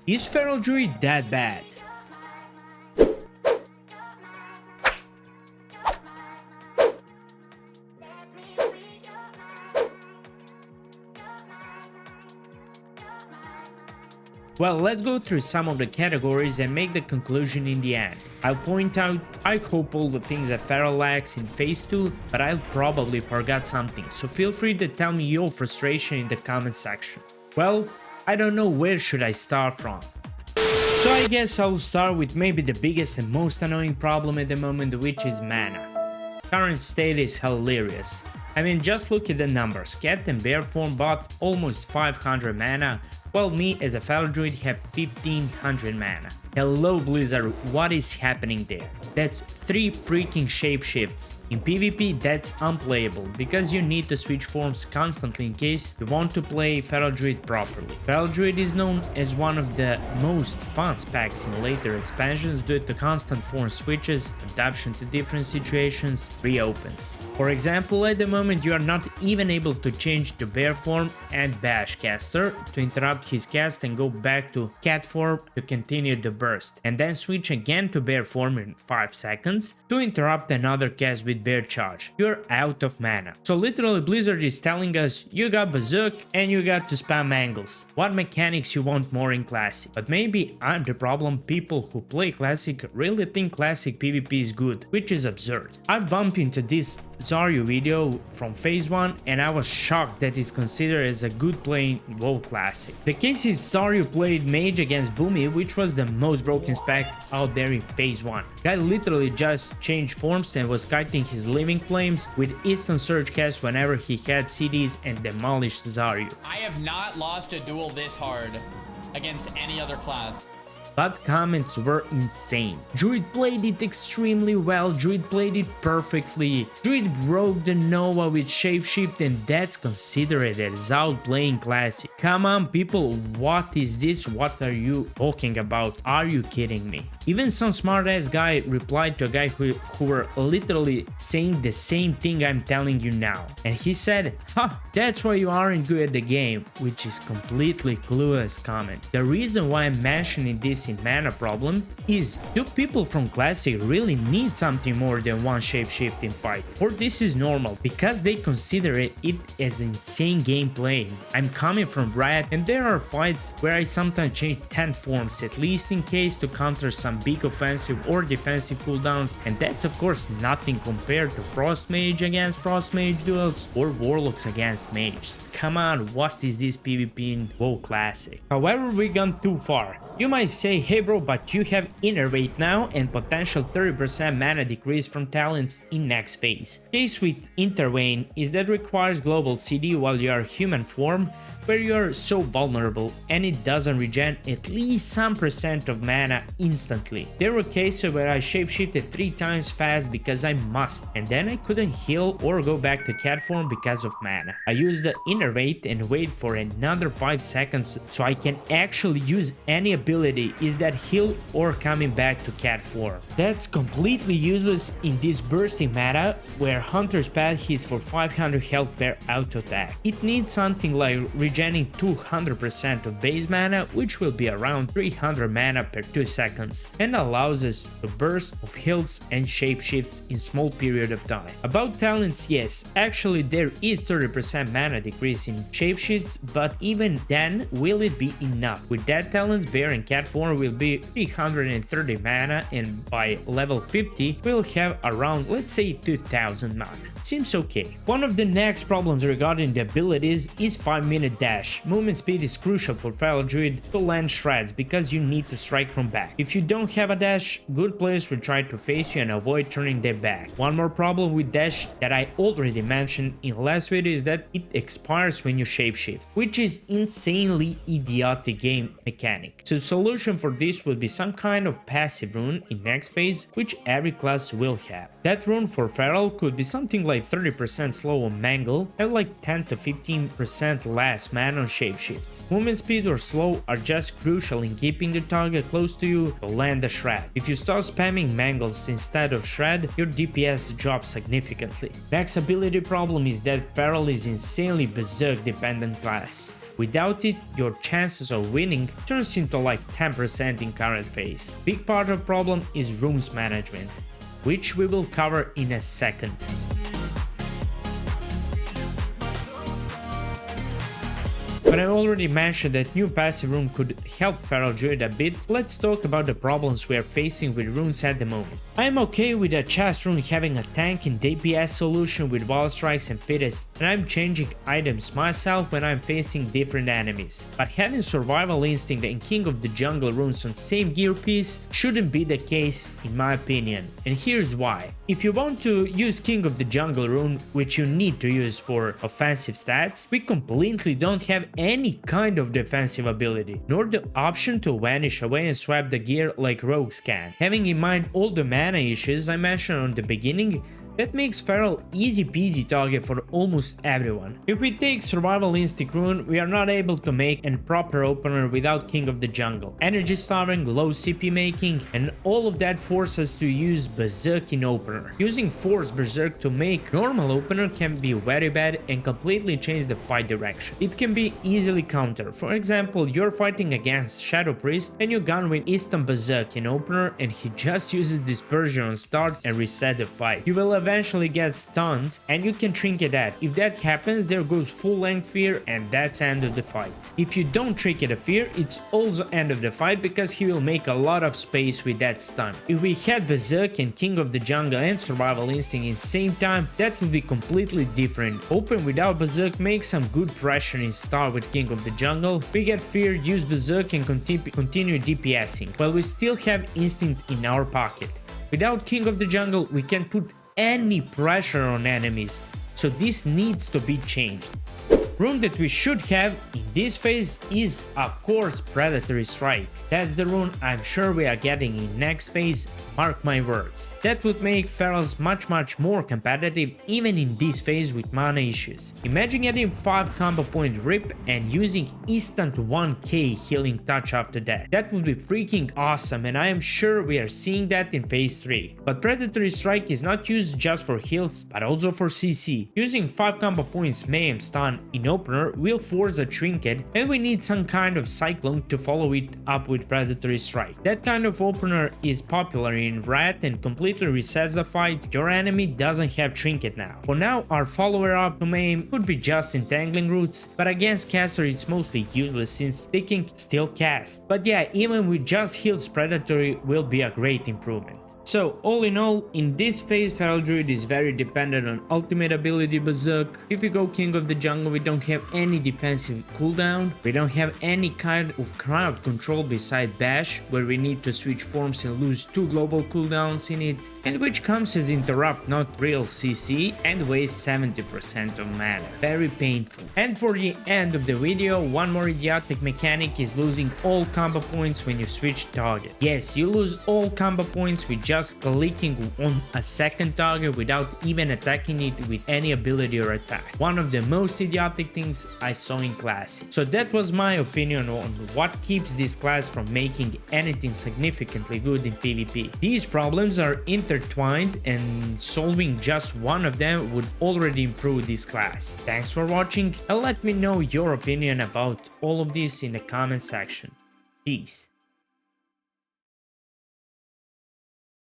Is Feral Druid that bad? Well, let's go through some of the categories and make the conclusion in the end. I'll point out, I hope all the things that Feral lacks in Phase 2, but I'll probably forgot something, so feel free to tell me your frustration in the comment section. Well, I don't know where should I start from. So I guess I'll start with maybe the biggest and most annoying problem at the moment, which is mana. Current state is hilarious. I mean, just look at the numbers. Cat and Bear form both almost 500 mana, while me as a Feral Druid have 1500 mana. Hello Blizzard, what is happening there? That's 3 freaking shapeshifts. In PvP that's unplayable, because you need to switch forms constantly in case you want to play Feral Druid properly. Feral Druid is known as one of the most fun specs in later expansions due to constant form switches, adaptation to different situations, reopens. For example, at the moment you are not even able to change the Bear form and Bash caster to interrupt his cast and go back to Cat form to continue the burst, and then switch again to Bear form in 5 seconds to interrupt another cast with Bear charge. You're out of mana. So literally Blizzard is telling us you got Bazooka and you got to spam angles. What mechanics you want more in Classic? But maybe I'm the problem, people who play Classic really think Classic PvP is good, which is absurd. I bumped into this Zaryu video from Phase 1 and I was shocked that it's considered as a good play in WoW Classic. The case is Zaryu played Mage against Boomy, which was the most broken spec out there in Phase 1. Guy literally just changed forms and was kiting his Living Flames with instant surge cast whenever he had CDs and demolished Zaryu. I have not lost a duel this hard against any other class. But comments were insane. Druid played it extremely well, Druid played it perfectly. Druid broke the Nova with Shapeshift and that's considered as outplaying Classic. Come on people, what is this? What are you talking about? Are you kidding me? Even some smart ass guy replied to a guy who were literally saying the same thing I'm telling you now. And he said, "Ha, that's why you aren't good at the game," which is completely clueless comment. The reason why I'm mentioning this in Mana Problem is, do people from Classic really need something more than one shapeshifting fight? Or this is normal, because they consider it as insane gameplay. I'm coming from Riot and there are fights where I sometimes change 10 forms at least in case to counter some big offensive or defensive cooldowns, and that's of course nothing compared to Frost Mage against Frost Mage duels or Warlocks against Mages. Come on, what is this PvP in WoW Classic? However, we gone too far. You might say, hey bro, but you have Innervate now and potential 30% mana decrease from talents in next phase. Case with Intervane is that requires global CD while you are human form, where you are so vulnerable and it doesn't regen at least some percent of mana instantly. There were cases where I shapeshifted 3 times fast because I must, and then I couldn't heal or go back to cat form because of mana. I used the Innervate and wait for another 5 seconds so I can actually use any ability, is that heal or coming back to cat form. That's completely useless in this bursting meta where Hunter's Path hits for 500 health per auto attack. It needs something like regening 200% of base mana, which will be around 300 mana per 2 seconds, and allows us to burst of heals and shapeshifts in small period of time. About talents, yes, actually there is 30% mana decrease in shapeshifts, but even then, will it be enough? With that talents, Bear and Cat form will be 330 mana, and by level 50 we'll have around, let's say, 2000 mana. Seems okay. One of the next problems regarding the abilities is 5-minute dash. Movement speed is crucial for Feral Druid to land shreds because you need to strike from back. If you don't have a dash, good players will try to face you and avoid turning their back. One more problem with dash that I already mentioned in last video is that it expires when you shapeshift, which is insanely idiotic game mechanic. So the solution for this would be some kind of passive rune in next phase, which every class will have. That rune for Feral could be something like 30% slow on Mangle and like 10 to 15% less mana on shapeshifts. Movement speed or slow are just crucial in keeping the target close to you to land a shred. If you start spamming Mangles instead of shred, your DPS drops significantly. Next ability problem is that Feral is insanely berserk dependent class. Without it, your chances of winning turns into like 10% in current phase. Big part of problem is runes management, which we will cover in a second. But I already mentioned that new passive rune could help Feral Druid a bit. Let's talk about the problems we are facing with runes at the moment. I am okay with a chest rune having a tank in DPS solution with wall strikes and fittest, and I'm changing items myself when I'm facing different enemies. But having survival instinct and king of the jungle runes on same gear piece shouldn't be the case in my opinion, and here's why. If you want to use king of the jungle rune, which you need to use for offensive stats, we completely don't have any kind of defensive ability, nor the option to vanish away and swap the gear like rogues can. Having in mind all the mana issues I mentioned on the beginning, that makes Feral easy peasy target for almost everyone. If we take Survival Instinct rune, we are not able to make a proper opener without King of the Jungle. Energy starving, low CP making, and all of that forces us to use Berserk in opener. Using Force Berserk to make normal opener can be very bad and completely change the fight direction. It can be easily countered. For example, you're fighting against Shadow Priest and you gun with instant Berserk in opener and he just uses Dispersion on start and reset the fight. You will eventually get stunned and you can trinket that. If that happens, there goes full length fear and that's end of the fight. If you don't trinket a fear, it's also end of the fight because he will make a lot of space with that stun. If we had Berserk and King of the Jungle and Survival Instinct in same time, that would be completely different. Open without Berserk makes some good pressure in start with King of the Jungle. We get fear, use Berserk and continue DPSing, while we still have Instinct in our pocket. Without King of the Jungle, we can put any pressure on enemies, so this needs to be changed. Rune that we should have in this phase is of course Predatory Strike. That's the rune I'm sure we are getting in next phase, mark my words. That would make Ferals much more competitive even in this phase with mana issues. Imagine getting 5 combo point rip and using instant 1k healing touch after that. That would be freaking awesome and I am sure we are seeing that in phase 3. But Predatory Strike is not used just for heals but also for CC. Using 5 combo points Mayhem Stun in opener will force a trinket and we need some kind of cyclone to follow it up with Predatory Strike. That kind of opener is popular in Rat and completely resets the fight. Your enemy doesn't have trinket now. For now, our follower up to Mayhem could be just Entangling Roots, but against caster it's mostly useless since they can still cast. But yeah, even with just heals Predatory will be a great improvement. So all in all, in this phase Feral Druid is very dependent on ultimate ability Berserk. If we go King of the Jungle, we don't have any defensive cooldown, we don't have any kind of crowd control beside Bash, where we need to switch forms and lose 2 global cooldowns in it, and which comes as interrupt, not real CC, and wastes 70% of mana. Very painful. And for the end of the video, one more idiotic mechanic is losing all combo points when you switch target. Yes, you lose all combo points with just clicking on a second target without even attacking it with any ability or attack. One of the most idiotic things I saw in Classic. So that was my opinion on what keeps this class from making anything significantly good in PvP. These problems are intertwined and solving just one of them would already improve this class. Thanks for watching and let me know your opinion about all of this in the comment section. Peace.